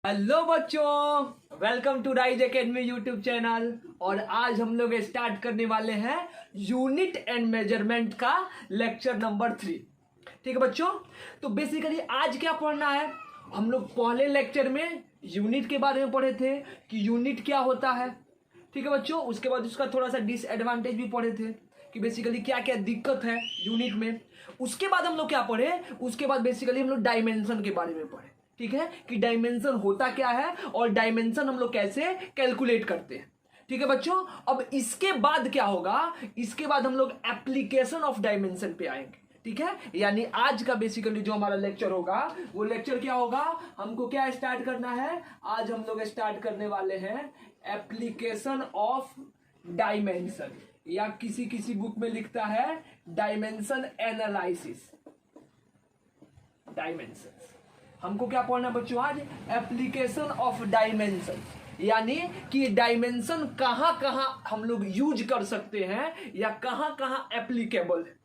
Hello बच्चों, welcome to Rise Academy YouTube channel. और आज हम लोग स्टार्ट करने वाले हैं यूनिट एंड मेजरमेंट का लेक्चर नंबर 3। ठीक है बच्चों, तो बेसिकली आज क्या पढ़ना है। हम लोग पहले लेक्चर में यूनिट के बारे में पढ़े थे कि यूनिट क्या होता है। ठीक है बच्चों, उसके बाद उसका थोड़ा सा डिसएडवांटेज भी पढ़े थे कि बेसिकली क्या क्या दिक्कत है यूनिट में। उसके बाद हम लोग क्या पढ़े, उसके बाद बेसिकली हम लोग डायमेंशन के बारे में पढ़े। ठीक है, कि डायमेंशन होता क्या है और डायमेंशन हम लोग कैसे कैलकुलेट करते हैं। ठीक है बच्चों, अब इसके बाद क्या होगा, इसके बाद हम लोग एप्लीकेशन ऑफ डायमेंशन पे आएंगे। ठीक है, यानी आज का बेसिकली जो हमारा लेक्चर होगा वो लेक्चर क्या होगा, हमको क्या स्टार्ट करना है। आज हम लोग स्टार्ट करने वाले हैं एप्लीकेशन ऑफ डायमेंशन, या किसी किसी बुक में लिखता है डायमेंशन एनालिसिस। डायमेंशन हमको क्या पढ़ना बच्चों आज, एप्लीकेशन ऑफ डायमेंशन, यानी कि डायमेंशन कहां कहां हम लोग यूज कर सकते हैं या कहां कहां एप्लीकेबल है।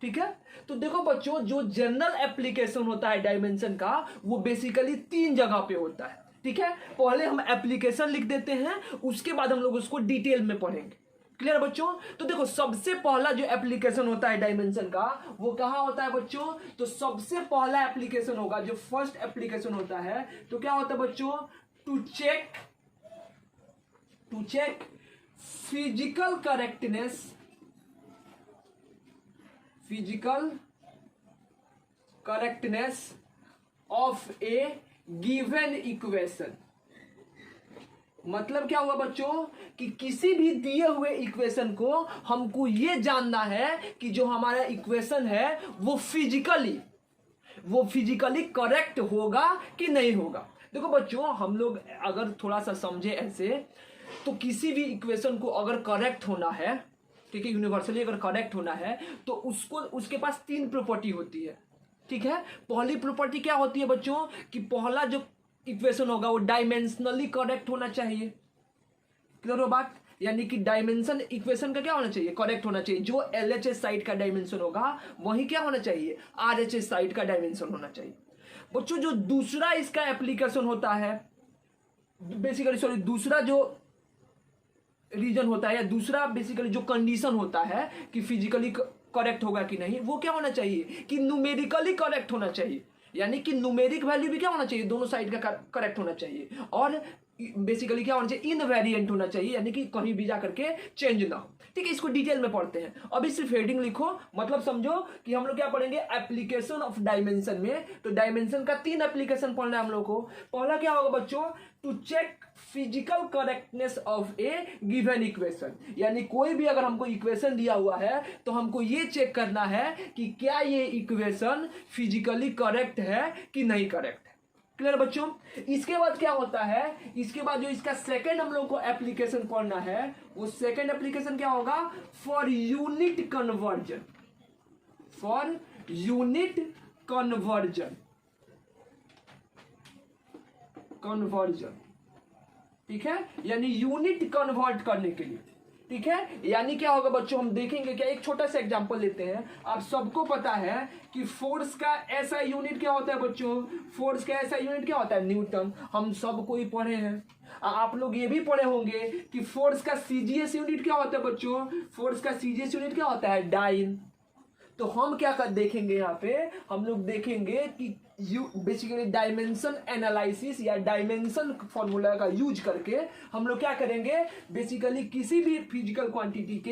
ठीक है, तो देखो बच्चों, जो जनरल एप्लीकेशन होता है डायमेंशन का वो बेसिकली 3 जगह पे होता है। ठीक है, पहले हम एप्लीकेशन लिख देते हैं, उसके बाद हम लोग उसको डिटेल में पढ़ेंगे। क्लियर बच्चों, तो देखो सबसे पहला जो एप्लीकेशन होता है डायमेंशन का वो कहां होता है बच्चों, तो सबसे पहला एप्लीकेशन होगा, जो फर्स्ट एप्लीकेशन होता है तो क्या होता है बच्चों, to check physical correctness of a given equation. मतलब क्या हुआ बच्चों, कि किसी भी दिए हुए इक्वेशन को हमको ये जानना है कि जो हमारा इक्वेशन है वो फिजिकली करेक्ट होगा कि नहीं होगा। देखो बच्चों, हम लोग अगर थोड़ा सा समझे ऐसे, तो किसी भी इक्वेशन को अगर करेक्ट होना है, ठीक है, यूनिवर्सली अगर करेक्ट होना है तो उसको उसके पास 3 प्रॉपर्टी होती है। ठीक है, पहली प्रॉपर्टी क्या होती है बच्चों, कि पहला जो इक्वेशन होगा वो डायमेंशनली करेक्ट होना चाहिए। क्लियर हो बात, यानी कि डायमेंशन इक्वेशन का क्या होना चाहिए, करेक्ट होना चाहिए। जो एलएचएस साइड का डायमेंशन होगा वही क्या होना चाहिए, आरएचएस साइड का डायमेंशन होना चाहिए। बच्चों, जो दूसरा इसका एप्लीकेशन होता है बेसिकली, दूसरा जो रीजन होता है या दूसरा बेसिकली जो कंडीशन होता है कि फिजिकली करेक्ट होगा कि नहीं, वो क्या होना चाहिए कि न्यूमेरिकली करेक्ट होना चाहिए। यानी कि न्यूमेरिक वैल्यू भी क्या होना चाहिए, दोनों साइड का करेक्ट होना चाहिए। और बेसिकली क्या होना चाहिए, इनवेरिएंट होना चाहिए, यानी कि कहीं भी जा करके चेंज ना हो। ठीक है, इसको डिटेल में पढ़ते हैं। अभी सिर्फ हेडिंग लिखो, मतलब समझो कि हम लोग क्या पढ़ेंगे एप्लीकेशन ऑफ डायमेंशन में। तो डायमेंशन का 3 एप्लीकेशन पढ़ना है हम लोग को। पहला क्या होगा बच्चों, to check physical correctness of a given equation, यानी कोई भी अगर हमको इक्वेशन दिया हुआ है तो हमको ये चेक करना है कि क्या ये इक्वेशन फिजिकली करेक्ट है कि नहीं करेक्ट है। क्लियर बच्चों, इसके बाद क्या होता है, इसके बाद जो इसका सेकंड हम लोग को एप्लीकेशन पढ़ना है वो सेकंड एप्लीकेशन क्या होगा, फॉर यूनिट कन्वर्जन। ठीक है, यानी यूनिट कन्वर्ट करने के लिए। ठीक है, यानी क्या होगा बच्चों, हम देखेंगे क्या, एक छोटा सा एग्जांपल लेते हैं। आप सबको पता है कि फोर्स का ऐसा यूनिट क्या होता है बच्चों, फोर्स का ऐसा यूनिट क्या होता है, न्यूटन। हम सब कोई पढ़े हैं, आप लोग ये भी पढ़े होंगे कि फोर्स का सीजीएस यूनिट क्या होता है बच्चों, फोर्स का सीजीएस यूनिट क्या होता है, डाइन। तो हम क्या कर देखेंगे, यहाँ पे हम लोग देखेंगे कि बेसिकली डायमेंशन एनालिसिस या डायमेंशन फॉर्मूला का यूज करके हम लोग क्या करेंगे, बेसिकली किसी भी फिजिकल क्वांटिटी के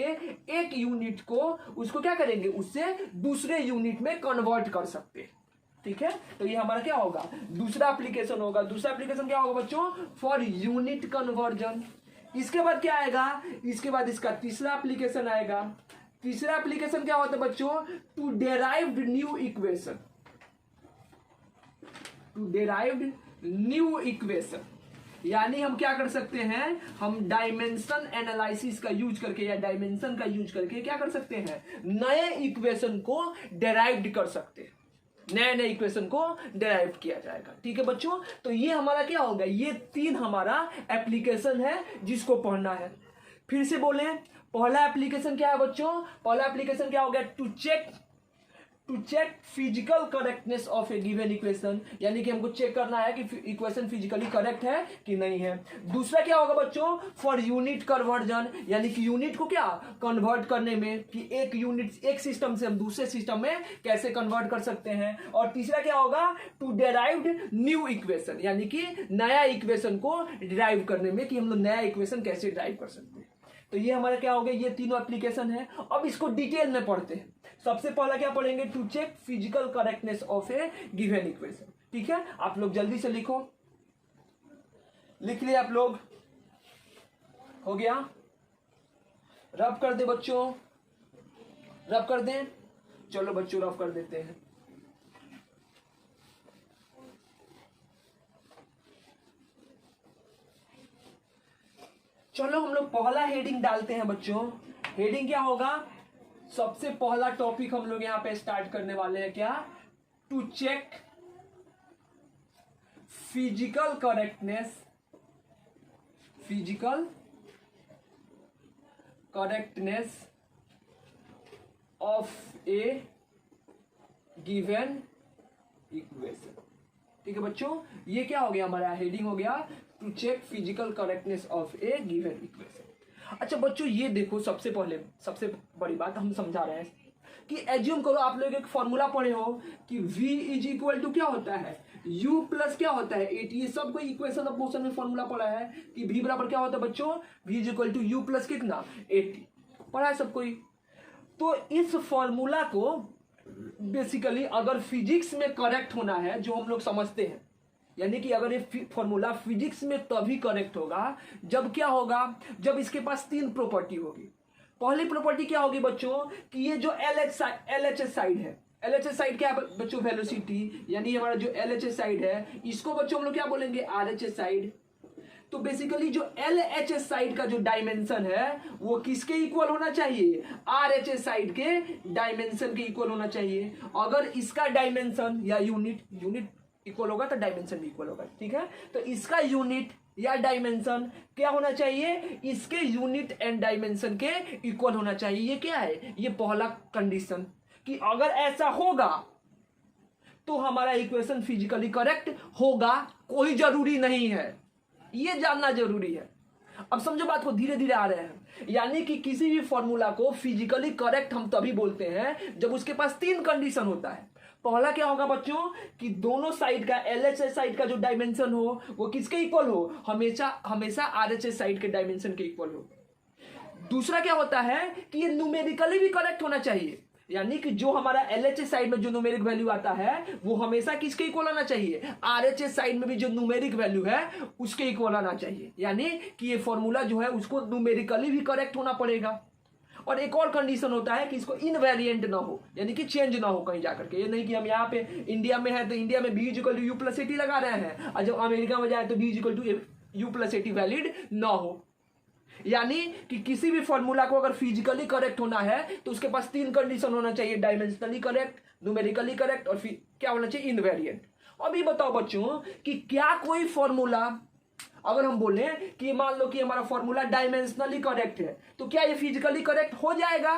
एक यूनिट को उसको क्या करेंगे, उससे दूसरे यूनिट में कन्वर्ट कर सकते हैं। ठीक है, तो ये हमारा क्या होगा, दूसरा एप्लीकेशन होगा। दूसरा एप्लीकेशन क्या होगा बच्चों, फॉर यूनिट कन्वर्जन। इसके बाद क्या आएगा, इसके बाद इसका तीसरा एप्लीकेशन आएगा। तीसरा एप्लीकेशन क्या होता है बच्चों, टू डेराइव्ड न्यू इक्वेशन। यानी हम क्या कर सकते हैं, हम डायमेंशन एनालिसिस का यूज करके या डायमेंशन का यूज करके क्या कर सकते हैं, नए इक्वेशन को डेराइव्ड कर सकते हैं, नए इक्वेशन को डेराइव किया जाएगा। ठीक है बच्चों, तो ये हमारा क्या होगा, ये 3 हमारा एप्लीकेशन है जिसको पढ़ना है। फिर से बोले, पहला एप्लीकेशन क्या है बच्चों, पहला एप्लीकेशन क्या हो गया, to check to check physical correctness of a given equation, यानी कि हमको चेक करना है कि इक्वेशन फिजिकली करेक्ट है कि नहीं है। दूसरा क्या होगा बच्चों, फॉर यूनिट कन्वर्जन, यानी कि यूनिट को क्या कन्वर्ट करने में, कि एक यूनिट एक सिस्टम से हम दूसरे सिस्टम में कैसे कन्वर्ट कर सकते हैं। और तीसरा क्या होगा, टू डेराइव्ड न्यू इक्वेशन, यानी कि नया इक्वेशन को डिराइव करने में, कि हम लोग नया इक्वेशन कैसे डिराइव कर सकते हैं। तो ये हमारा क्या हो गया, ये तीनों एप्लीकेशन है। अब इसको डिटेल में पढ़ते हैं। सबसे पहला क्या पढ़ेंगे, to check physical correctness of a given equation. ठीक है, आप लोग जल्दी से लिखो, लिख लिया आप लोग, हो गया, रब कर दे बच्चों, रब कर दें, चलो बच्चों रब कर देते हैं। चलो हम लोग पहला हेडिंग डालते हैं बच्चों। हेडिंग क्या होगा, सबसे पहला टॉपिक हम लोग यहां पे स्टार्ट करने वाले हैं, क्या, to check physical correctness, physical correctness of a given equation. ठीक है बच्चों, ये क्या हो गया, हमारा हेडिंग हो गया to check physical correctness of a given equation. अच्छा बच्चों, ये देखो, सबसे पहले सबसे बड़ी बात हम समझा रहे हैं कि एज्यूम करो आप लोग एक फॉर्मूला पढ़े हो कि v इज इक्वल टू क्या होता है, u प्लस क्या होता है 80। ये सब कोई इक्वेशन ऑफ मोशन में फॉर्मूला पढ़ा है कि v बराबर क्या होता है बच्चों, v is equal to u plus कितना 80, पढ़ा है सब कोई। तो इस फॉर्मूला को बेसिकली अगर फिजिक्स में करेक्ट होना है, जो हम लोग समझते हैं, यानी कि अगर ये फॉर्मूला फिजिक्स में तभी करेक्ट होगा जब क्या होगा, जब इसके पास तीन प्रॉपर्टी होगी। पहली प्रॉपर्टी क्या होगी बच्चों, कि ये जो LHS साइड है, LHS साइड क्या है बच्चों, वेलोसिटी, यानी हमारा जो LHS साइड है इसको बच्चों हम लोग क्या बोलेंगे, RHS साइड। तो बेसिकली जो LHS साइड का जो डायमेंशन है वो किसके इक्वल होना चाहिए, RHS साइड के डायमेंशन के इक्वल होना चाहिए। अगर इसका डायमेंशन या यूनिट इक्वल होगा तो डायमेंशन भी इक्वल होगा। ठीक है, तो इसका यूनिट या डायमेंशन क्या होना चाहिए, इसके यूनिट एंड डायमेंशन के इक्वल होना चाहिए। ये क्या है, ये पहला कंडीशन, कि अगर ऐसा होगा तो हमारा इक्वेशन फिजिकली करेक्ट होगा, कोई जरूरी नहीं है, ये जानना जरूरी है। अब समझो बात को, धीरे धीरे आ रहे हैं। यानी कि किसी भी फॉर्मूला को फिजिकली करेक्ट हम तभी बोलते हैं जब उसके पास तीन कंडीशन होता है। पहला क्या होगा बच्चों, कि दोनों साइड का LHS साइड का जो डायमेंशन हो वो किसके इक्वल हो, हमेशा RHS साइड के डायमेंशन के इक्वल हो। दूसरा क्या होता है कि ये न्यूमेरिकली भी करेक्ट होना चाहिए, यानी कि जो हमारा LHS साइड में जो न्यूमेरिक वैल्यू आता है वो हमेशा किसके इक्वल आना चाहिए, RHS साइड में भी जो न्यूमेरिक वैल्यू है उसके इक्वल आना चाहिए। यानी कि ये फॉर्मूला जो है उसको न्यूमेरिकली भी करेक्ट होना पड़ेगा। और एक और कंडीशन होता है कि इसको इनवेरिएंट ना हो, यानी कि चेंज ना हो कहीं जाकर के। ये नहीं कि हम यहाँ पे इंडिया में है तो इंडिया में v equal to u plus 80 लगा रहे हैं और जब अमेरिका में जाए तो v equal to u plus 80 valid ना हो। यानी कि किसी भी फॉर्मूला को अगर फिजिकली करेक्ट होना है तो उसके पास तीन कंडीशन होना चाहिए, डायमेंशनली करेक्ट, न्यूमेरिकली करेक्ट और फिर क्या होना चाहिए, इनवेरिएंट। अभी बताओ बच्चों कि क्या कोई फॉर्मूला, अगर हम बोले कि मान लो कि हमारा फॉर्मूला डायमेंशनली करेक्ट है तो क्या ये फिजिकली करेक्ट हो जाएगा,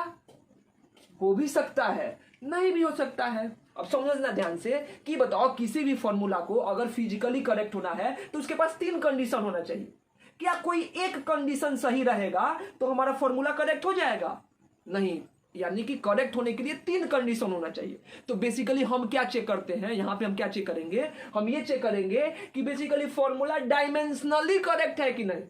हो भी सकता है, नहीं भी हो सकता है। अब समझना ध्यान से कि बताओ किसी भी फॉर्मूला को अगर फिजिकली करेक्ट होना है तो उसके पास तीन कंडीशन होना चाहिए। क्या कोई एक कंडीशन सही रहेगा तो हमारा फॉर्मूला करेक्ट हो जाएगा, नहीं, यानी कि करेक्ट होने के लिए तीन कंडीशन होना चाहिए। तो बेसिकली हम क्या चेक करते हैं यहाँ पे, हम क्या चेक करेंगे, हम ये चेक करेंगे कि बेसिकली फॉर्मूला डायमेंशनली करेक्ट है कि नहीं।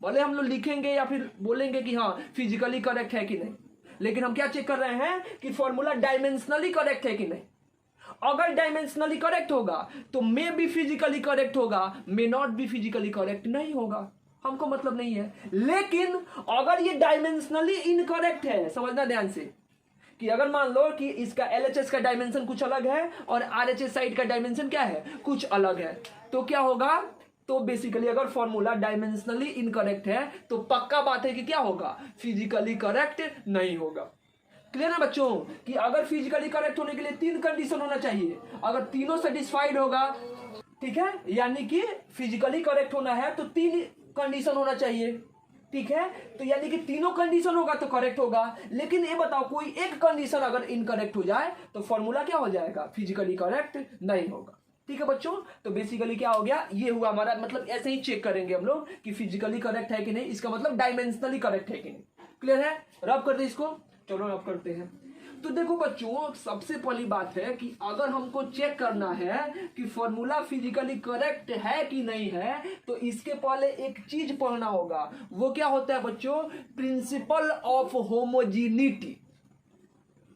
भले हम लोग लिखेंगे या फिर बोलेंगे कि हाँ फिजिकली करेक्ट है कि नहीं, लेकिन हम क्या चेक कर रहे हैं कि फॉर्मूला डायमेंशनली करेक्ट है कि नहीं। अगर डायमेंशनली करेक्ट होगा तो मे भी फिजिकली करेक्ट होगा, मे नॉट भी फिजिकली करेक्ट नहीं होगा, हमको मतलब नहीं है। लेकिन अगर ये डायमेंशनली इनकरेक्ट है, समझना ध्यान से, कि अगर मान लो कि इसका LHS का डायमेंशन कुछ अलग है और RHS साइड का डायमेंशन क्या है, कुछ अलग है, तो क्या होगा, तो बेसिकली अगर फॉर्मूला डायमेंशनली इनकरेक्ट है तो पक्का बात है कि क्या होगा, फिजिकली करेक्ट नहीं होगा। क्लियर है बच्चों, कि अगर फिजिकली करेक्ट होने के लिए तीन कंडीशन होना चाहिए, अगर तीनों सेटिस्फाइड होगा, ठीक है, यानी कि फिजिकली करेक्ट होना है तो तीन कंडीशन होना चाहिए। ठीक है, तो यानी कि तीनों कंडीशन होगा तो करेक्ट होगा। लेकिन ये बताओ कोई एक कंडीशन अगर इनकरेक्ट हो जाए तो फॉर्मूला क्या हो जाएगा, फिजिकली करेक्ट नहीं होगा। ठीक है बच्चों, तो बेसिकली क्या हो गया, ये हुआ हमारा, मतलब ऐसे ही चेक करेंगे हम लोग कि फिजिकली करेक्ट है कि नहीं, इसका मतलब डायमेंशनली करेक्ट है कि नहीं। क्लियर है, रब करते इसको, चलो रब करते हैं। तो देखो बच्चों, सबसे पहली बात है कि अगर हमको चेक करना है कि फॉर्मूला फिजिकली करेक्ट है कि नहीं है, तो इसके पहले एक चीज पढ़ना होगा। वो क्या होता है बच्चों, प्रिंसिपल ऑफ होमोजीनिटी।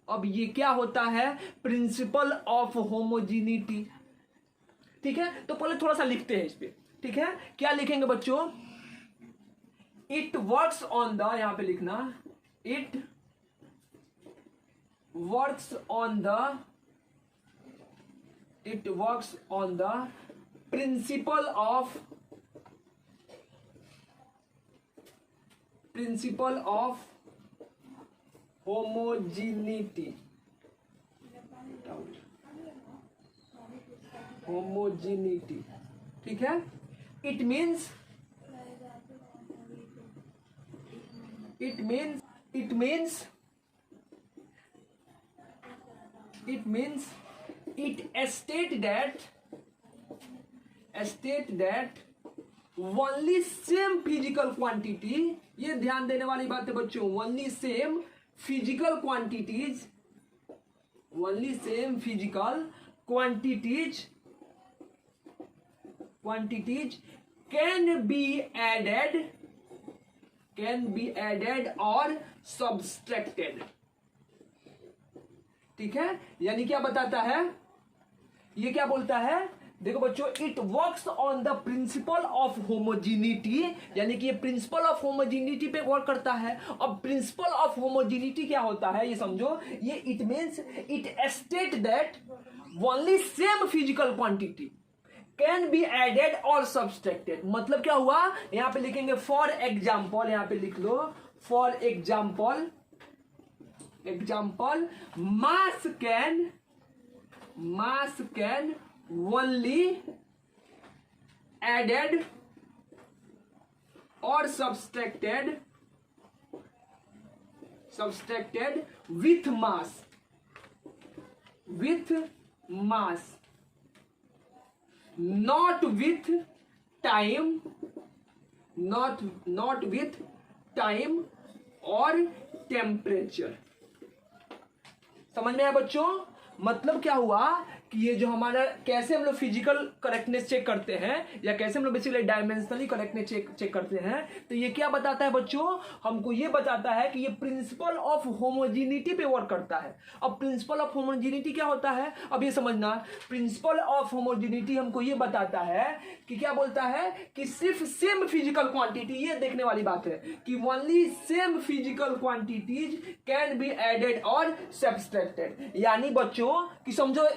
अब ये क्या होता है, प्रिंसिपल ऑफ होमोजीनिटी। ठीक है, तो पहले थोड़ा सा लिखते हैं इस पे। ठीक है, क्या लिखेंगे बच्चों, इट वर्क्स ऑन द, यहां पे लिखना, it works on the principle of homogeneity। ठीक है, it means it state that only same physical quantity, ये ध्यान देने वाली बात है बच्चों, only same physical quantities can be added or subtracted। ठीक है, यानी क्या बताता है, ये क्या बोलता है, देखो बच्चों, it works on the principle of homogeneity, यानी कि ये प्रिंसिपल ऑफ होमोजीनिटी पे वर्क करता है। अब प्रिंसिपल ऑफ होमोजीनिटी क्या होता है ये समझो, ये it means it state that only same physical quantity can be added और सब्सट्रैक्टेड। मतलब क्या हुआ, यहां पे लिखेंगे फॉर एग्जाम्पल, यहां पे लिख लो for example mass can only added or subtracted with mass, not with time or temperature। समझ में आया बच्चों, मतलब क्या हुआ कि ये जो हमारा, कैसे हम लोग फिजिकल करेक्टनेस चेक करते हैं या कैसे हम लोग बेसिकली डायमेंशनली करेक्टनेस चेक करते हैं, तो ये क्या बताता है बच्चों, हमको ये बताता है कि ये प्रिंसिपल ऑफ होमोजीनिटी पे वर्क करता है। अब प्रिंसिपल ऑफ होमोजीनिटी क्या होता है, अब ये समझना, प्रिंसिपल ऑफ होमोजीनिटी हमको ये बताता है कि क्या बोलता है कि सिर्फ सेम फिजिकल क्वांटिटी, ये देखने वाली बात है कि only same physical quantities can be added और सब्सट्रैक्टेड। यानी बच्चों कि समझो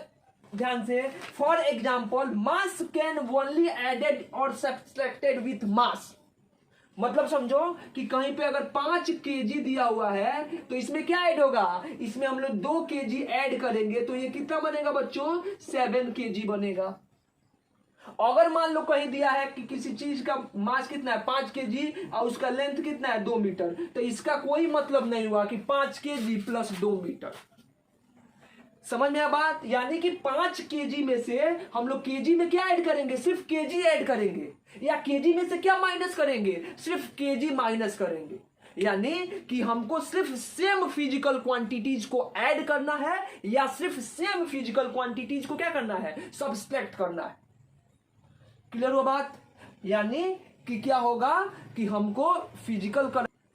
ध्यान से, for example mass can only added और सब्सट्रैक्टेड विथ मास। मतलब समझो कि कहीं पे अगर 5 केजी दिया हुआ है तो इसमें क्या ऐड होगा, इसमें हम लोग 2 केजी ऐड करेंगे तो ये कितना बनेगा बच्चों, 7 केजी बनेगा। अगर मान लो कहीं दिया है कि किसी चीज का मास कितना है 5 केजी और उसका लेंथ कितना है 2 मीटर, तो इसका कोई मतलब नहीं हुआ कि 5 केजी प्लस 2 मीटर। समझ में आ बात, यानी कि 5 केजी में से हम लोग केजी में क्या ऐड करेंगे, सिर्फ केजी ऐड करेंगे, या केजी में से क्या माइनस करेंगे, सिर्फ केजी माइनस करेंगे। यानी कि हमको सिर्फ सेम फिजिकल क्वांटिटीज को ऐड करना है या सिर्फ सेम फिजिकल क्वांटिटीज को क्या करना है, सब्सट्रैक्ट करना है। क्लियर हुआ बात, यानी कि क्या होगा कि हमको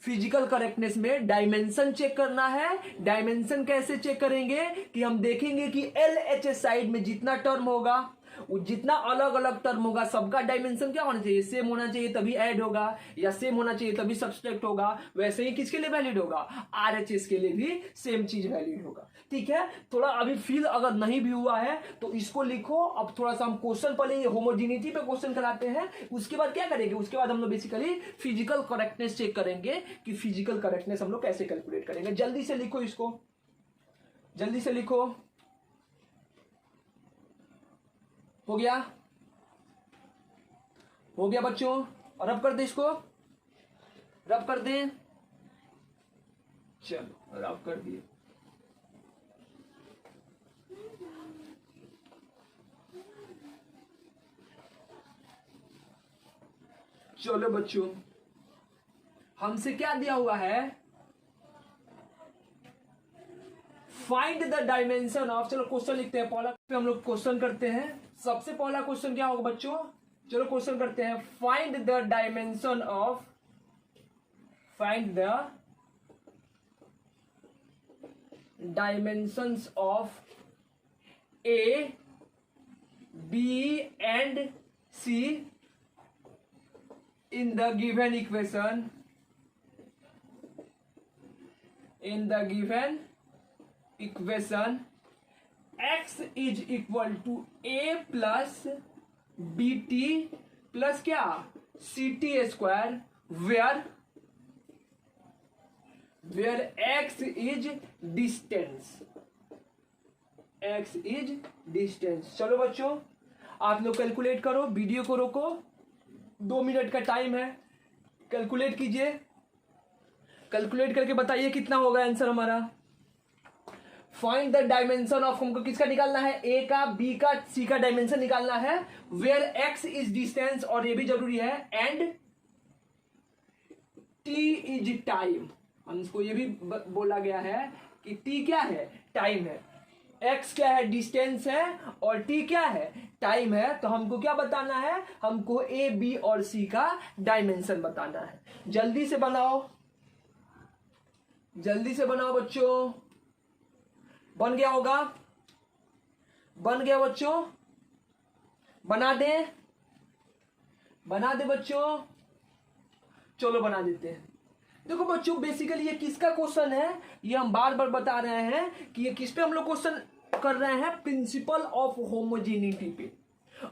फिजिकल करेक्टनेस में डायमेंशन चेक करना है। डायमेंशन कैसे चेक करेंगे कि हम देखेंगे कि LHS साइड में जितना टर्म होगा, जितना अलग अलग टर्म होगा, सबका डायमेंशन क्या होना चाहिए, सेम होना चाहिए तभी ऐड होगा, या सेम होना चाहिए तभी सब्सट्रैक्ट होगा। वैसे ही किसके लिए वैलिड होगा, RHS के लिए भी सेम चीज वैलिड होगा। ठीक है, थोड़ा अभी फील अगर नहीं भी हुआ है तो इसको लिखो। अब थोड़ा सा हम क्वेश्चन पहले होमोजेनिटी पे क्वेश्चन कराते हैं, उसके बाद क्या करेंगे, उसके बाद हम लोग बेसिकली फिजिकल करेक्टनेस चेक करेंगे कि फिजिकल करेक्टनेस हम लोग कैसे कैलकुलेट करेंगे। जल्दी से लिखो इसको, जल्दी से लिखो। हो गया बच्चों, और अब कर दे इसको, रब कर दें, चलो रब कर दिए। चलो बच्चों, हमसे क्या दिया हुआ है, फाइंड द डायमेंशन ऑफ, चलो क्वेश्चन लिखते हैं, पहला पे हम लोग क्वेश्चन करते हैं। सबसे पहला क्वेश्चन क्या होगा बच्चों, चलो क्वेश्चन करते हैं, find the dimension of, find the dimensions of A B and C in the given equation, in the given equation x is equal to a plus bt plus क्या ct square where x is distance, x is distance। चलो बच्चों आप लोग calculate करो, video को रोको, 2 minute का time है, कैलकुलेट कीजिए, कैलकुलेट करके बताइए कितना होगा आंसर हमारा। फाइंड द डायमेंशन ऑफ, हमको किसका निकालना है, ए का, बी का, सी का डायमेंशन निकालना है, वेयर एक्स इज डिस्टेंस, और ये भी जरूरी है, एंड टी इज टाइम। हमको ये भी बोला गया है कि टी क्या है, टाइम है, एक्स क्या है, डिस्टेंस है, और टी क्या है, टाइम है। तो हमको क्या बताना है, हमको ए बी और सी का डायमेंशन बताना है। जल्दी से बनाओ, जल्दी से बनाओ बच्चों, बन गया होगा, बन गया बच्चों, बना दे, बना दे बच्चों, चलो बना देते हैं। देखो बच्चों बेसिकली ये किसका क्वेश्चन है, ये हम बार बार बता रहे हैं कि ये किस पे हम लोग क्वेश्चन कर रहे हैं, प्रिंसिपल ऑफ होमोजेनिटी पे।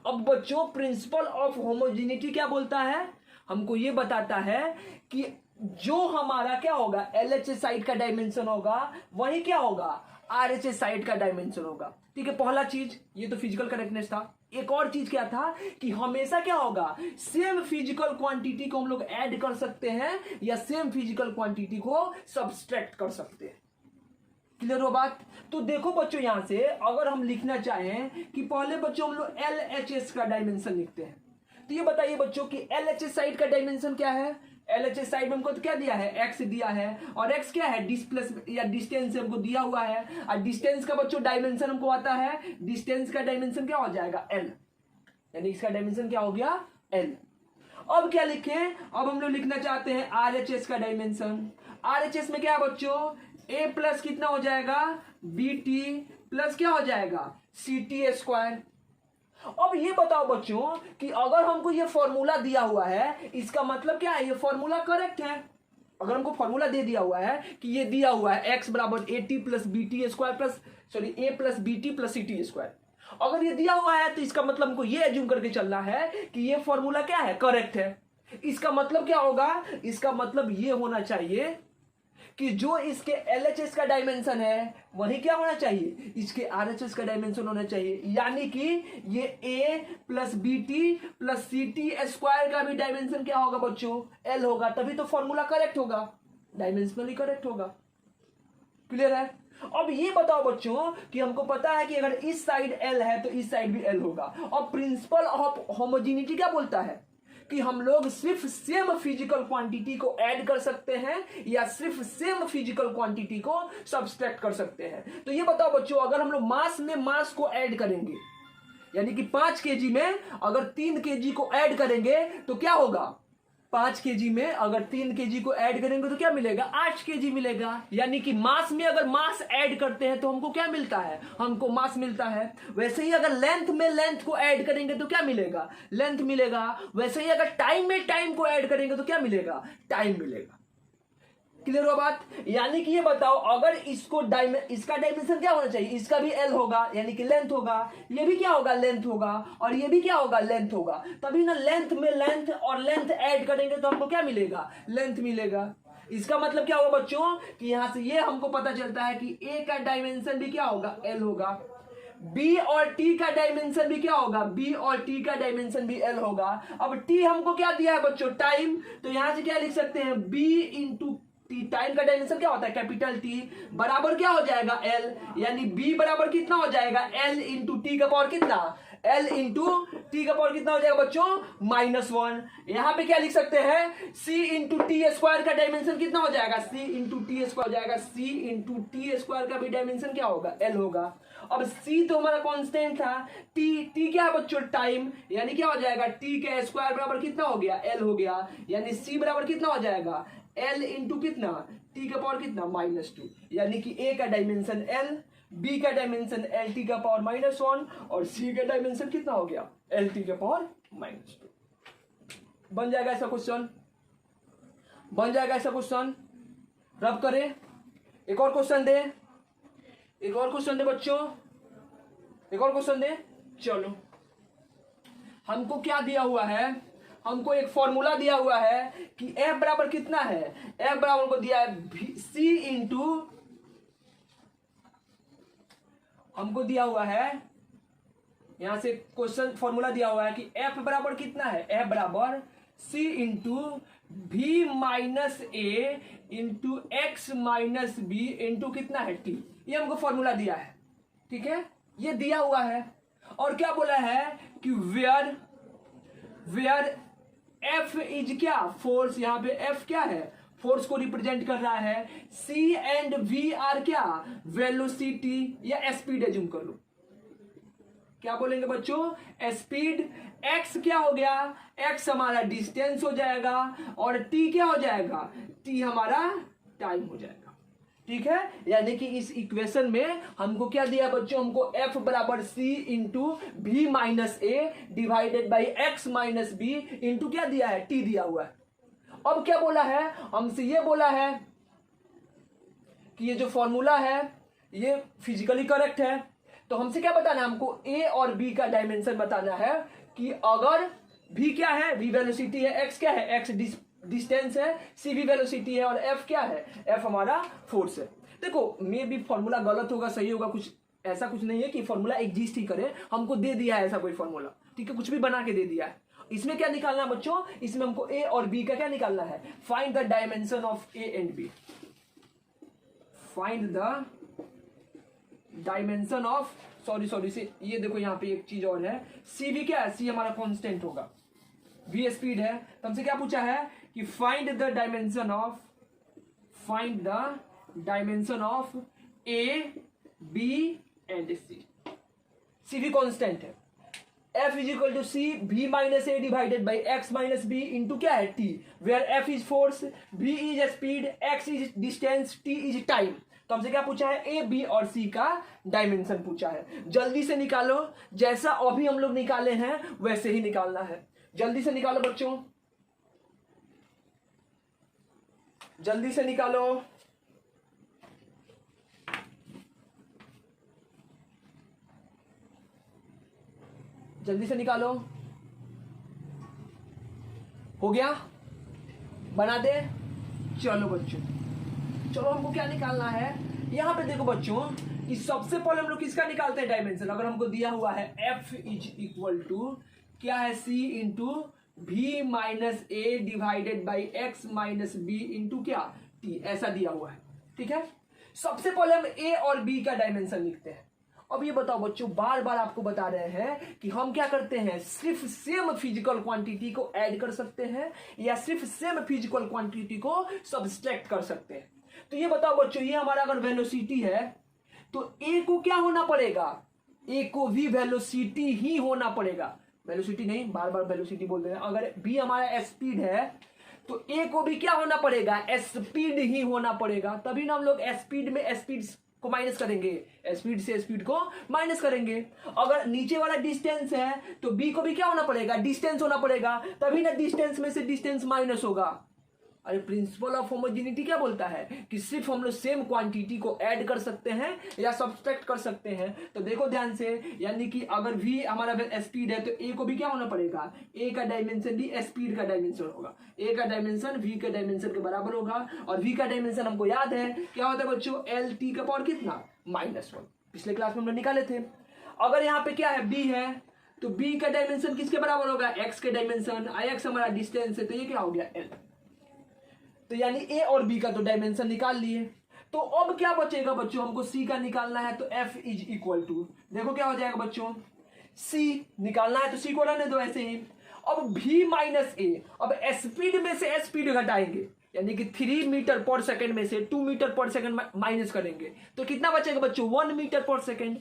अब बच्चों प्रिंसिपल ऑफ होमोजेनिटी क्या बोलता है, हमको ये बताता है कि जो हमारा क्या होगा एलएचएस साइड का डायमेंशन होगा वही क्या होगा आरएचएस साइड का डायमेंशन होगा। ठीक है, पहला चीज ये तो फिजिकल करेक्टनेस था। एक और चीज क्या था कि हमेशा क्या होगा, सेम फिजिकल क्वांटिटी को हम लोग ऐड कर सकते हैं या सेम फिजिकल क्वांटिटी को सब्सट्रैक्ट कर सकते हैं। क्लियर हो बात। तो देखो बच्चों यहां से अगर हम लिखना चाहें कि पहले बच्चों हम लोग एलएचएस का डायमेंशन लिखते हैं, तो ये बताइए बच्चों कि एलएचएस साइड का डायमेंशन क्या है। एलएचएस साइड में हमको तो क्या दिया है, एक्स दिया है, और एक्स क्या है डिस्प्लेस या डिस्टेंस हमको दिया हुआ है, और डिस्टेंस का बच्चों डायमेंशन हमको आता है, डिस्टेंस का डायमेंशन क्या हो जाएगा एल, यानी इसका डायमेंशन क्या हो गया एल। अब क्या लिखें, अब हम लोग लिखना चाहते हैं आरएचएस का डायमेंशन। आरएचएस में क्या है बच्चों, ए प्लस कितना हो जाएगा बी टी प्लस क्या हो जाएगा सी टी स्क्वायर। अब ये बताओ बच्चों कि अगर हमको ये फॉर्मूला दिया हुआ है इसका मतलब क्या है, ये फॉर्मूला करेक्ट है। अगर हमको फॉर्मूला दे दिया हुआ है कि ये दिया हुआ है एक्स बराबर A T plus B T square plus sorry A plus B T plus C T square, अगर ये दिया हुआ है तो इसका मतलब हमको ये एज्यूम करके चलना है कि ये फॉर्मूला क्या है करेक्ट है। इसका मतलब क्या होगा, इसका मतलब ये होना चाहिए कि जो इसके एलएचएस का डायमेंशन है वही क्या होना चाहिए, इसके आरएचएस का डायमेंशन होना चाहिए। यानी कि ये A plus B T plus C T square का भी डायमेंशन क्या होगा बच्चों एल होगा, तभी तो फॉर्मूला करेक्ट होगा, डायमेंशनली करेक्ट होगा। क्लियर है। अब ये बताओ बच्चों कि हमको पता है कि अगर इस साइड एल है तो इस साइड भी एल होगा। और प्रिंसिपल ऑफ होमोजेनिटी क्या बोलता है कि हम लोग सिर्फ सेम फिजिकल क्वांटिटी को ऐड कर सकते हैं या सिर्फ सेम फिजिकल क्वांटिटी को सब्सट्रैक्ट कर सकते हैं। तो ये बताओ बच्चों अगर हम लोग मास में मास को ऐड करेंगे, यानी कि 5 केजी में अगर 3 केजी को ऐड करेंगे तो क्या होगा, 5 केजी में अगर 3 केजी को ऐड करेंगे तो क्या मिलेगा 8 केजी मिलेगा। यानी कि मास में अगर मास ऐड करते हैं तो हमको क्या मिलता है, हमको मास मिलता है। वैसे ही अगर लेंथ में लेंथ को ऐड करेंगे तो क्या मिलेगा, लेंथ मिलेगा। वैसे ही अगर टाइम में टाइम को ऐड करेंगे तो क्या मिलेगा, टाइम मिलेगा। क्लियर हो बात। यानी कि ये बताओ अगर इसको इसका डायमेंशन क्या होना चाहिए, इसका भी एल होगा यानी कि लेंथ होगा, ये भी क्या होगा लेंथ होगा, और ये भी क्या होगा लेंथ होगा। तभी ना लेंथ में लेंथ और लेंथ ऐड करेंगे तो हमको क्या मिलेगा, लेंथ मिलेगा। इसका मतलब क्या होगा बच्चों कि यहां से ये हमको पता चलता है कि ए का डायमेंशन भी क्या होगा एल होगा। बी और टी का डायमेंशन भी क्या होगा, बी और टी का डायमेंशन भी एल होगा। अब टी हमको क्या दिया है बच्चों, टाइम, तो यहां से क्या लिख सकते हैं, बी इंटू टी, टाइम का डायमेंशन क्या होता है, कैपिटल टी, बराबर क्या हो जाएगा एल, यानी बी बराबर कितना हो जाएगा, एल इंटू टी का पावर कितना, एल इंटू टी का पावर कितना हो जाएगा बच्चों, -1। यहां पे क्या लिख सकते हैं, सी इंटू टी स्क्वायर का डायमेंशन कितना हो जाएगा, सी इंटू टी स्क्वायर हो जाएगा, सी इंटू टी स्क्वायर का भी डायमेंशन क्या होगा, एल होगा। अब c तो हमारा कांस्टेंट था, t क्या है बच्चों, टाइम, यानी क्या हो जाएगा, t का स्क्वायर बराबर कितना हो गया, l हो गया, यानी c बराबर कितना हो जाएगा, l इंटू कितना, t का पावर कितना, -2, यानी कि a का डायमेंशन l, b का डायमेंशन l t का पावर -1 और c का डायमेंशन कितना हो गया, l t का पावर -2। बन जाएगा ऐसा क्वेश्चन, बन जाएगा ऐसा क्वेश्चन। रब करें, एक और क्वेश्चन दे, एक और क्वेश्चन दे बच्चों, एक और क्वेश्चन दे। चलो, हमको क्या दिया हुआ है, हमको एक फॉर्मूला दिया हुआ है कि f बराबर कितना है, f बराबर हमको दिया है c इंटू, हमको दिया हुआ है यहां से क्वेश्चन फॉर्मूला दिया हुआ है कि f बराबर कितना है, f बराबर c into v minus A into X minus B into कितना है t, ये हमको फॉर्मूला दिया है, ठीक है, ये दिया हुआ है। और क्या बोला है कि वेयर वेयर f इज क्या, फोर्स, यहां पे f क्या है, फोर्स को रिप्रेजेंट कर रहा है, c एंड v आर क्या, वेलोसिटी या स्पीड, एज्यूम कर लो। क्या बोलेंगे बच्चों, स्पीड, x क्या हो गया, x हमारा डिस्टेंस हो जाएगा और t क्या हो जाएगा, t हमारा टाइम हो जाएगा, ठीक है। यानी कि इस इक्वेशन में हमको क्या दिया बच्चों, हमको f बराबर c into v minus A divided by x minus B into क्या दिया है, t दिया हुआ है। अब क्या बोला है, हमसे ये बोला है कि ये जो फॉर्मूला है ये फिजिकली करेक्ट है, तो हमसे क्या बताना है, हमको a और b का डायमेंशन बताना है कि अगर v क्या है, v वेलोसिटी है, x क्या है, x डिस्टेंस है, c भी वेलोसिटी है और f क्या है, f हमारा फोर्स है। देखो मे भी फॉर्मूला गलत होगा सही होगा, कुछ ऐसा कुछ नहीं है कि फॉर्मूला एग्जिस्ट ही करे, हमको दे दिया है ऐसा कोई फॉर्मूला, ठीक है, कुछ भी बना के दे दिया है। इसमें क्या निकालना है बच्चों, इसमें हमको a और b का क्या निकालना है, find the dimension of a and b, find the dimension of, sorry से ये देखो यहाँ पे एक चीज और है, c भी क्या है, c हमारा कांस्टेंट होगा, v स्पीड है, तो हमसे क्या पूछा है कि find the dimension of, find the dimension of a b and c, c भी कांस्टेंट है, f is equal to c v minus A divided by x minus B into क्या है t, where f is force, v is speed, x is distance, t is time. तो हमसे क्या पूछा है, a b और c का dimension पूछा है। जल्दी से निकालो, जैसा अभी हम लोग निकाले हैं वैसे ही निकालना है, जल्दी से निकालो बच्चों, जल्दी से निकालो, जल्दी से निकालो। हो गया, बना दे। चलो बच्चों, चलो हमको क्या निकालना है, यहां पे देखो बच्चों कि सबसे पहले हम लोग किसका निकालते हैं डायमेंशन, अगर हमको दिया हुआ है f इज इक्वल टू क्या है, c into v minus A divided by X minus B into क्या t, ऐसा दिया हुआ है, ठीक है। सबसे पहले हम a और b का डायमेंशन लिखते हैं। अब ये बताओ बच्चों, बार बार आपको बता रहे हैं कि हम क्या करते हैं, सिर्फ सेम फिजिकल क्वांटिटी को ऐड कर सकते हैं या सिर्फ सेम फिजिकल क्वांटिटी को सब्सट्रैक्ट कर सकते हैं। तो ये बताओ बच्चों, ये हमारा अगर वेलोसिटी है तो a को क्या होना पड़ेगा, a को भी वेलोसिटी ही होना पड़ेगा, वेलोसिटी नहीं, बार बार वेलोसिटी बोल रहे हैं। अगर b हमारा स्पीड है तो a को भी क्या होना पड़ेगा, स्पीड ही होना पड़ेगा, तभी ना हम लोग स्पीड में स्पीड को माइनस करेंगे, स्पीड से स्पीड को माइनस करेंगे। अगर नीचे वाला डिस्टेंस है तो b को भी क्या होना पड़ेगा, डिस्टेंस होना पड़ेगा, तभी ना डिस्टेंस में से डिस्टेंस माइनस होगा। अरे प्रिंसिपल ऑफ होमोजेनिटी क्या बोलता है कि सिर्फ हम लोग सेम क्वांटिटी को ऐड कर सकते हैं या सब्सट्रैक्ट कर सकते हैं। तो देखो ध्यान से, यानी कि अगर v हमारा स्पीड है तो a को भी क्या होना पड़ेगा, a का डायमेंशन भी स्पीड का डायमेंशन होगा, a का डायमेंशन v के डायमेंशन के बराबर होगा। और v का डायमेंशन हमको याद है क्या होता है बच्चों, l t का पावर कितना, -1, पिछले क्लास में हम लोग निकाले थे। अगर यहाँ पे क्या है, b है, तो b का डायमेंशन किसके बराबर होगा, x के डायमेंशन। x हमारा डिस्टेंस है, तो ये क्या हो गया, l। तो यानी a और b का तो डायमेंशन निकाल लिए। तो अब क्या बचेगा बच्चों, हमको c का निकालना है, तो f इज इक्वल टू, देखो क्या हो जाएगा बच्चों, c निकालना है तो c को रहने दो ऐसे ही। अब v माइनस a, अब स्पीड में से स्पीड घटाएंगे, यानी कि 3 मीटर पर सेकंड में से 2 मीटर पर सेकंड माइनस करेंगे, तो कितना बचेगा बच्चों, 1 मीटर पर सेकंड।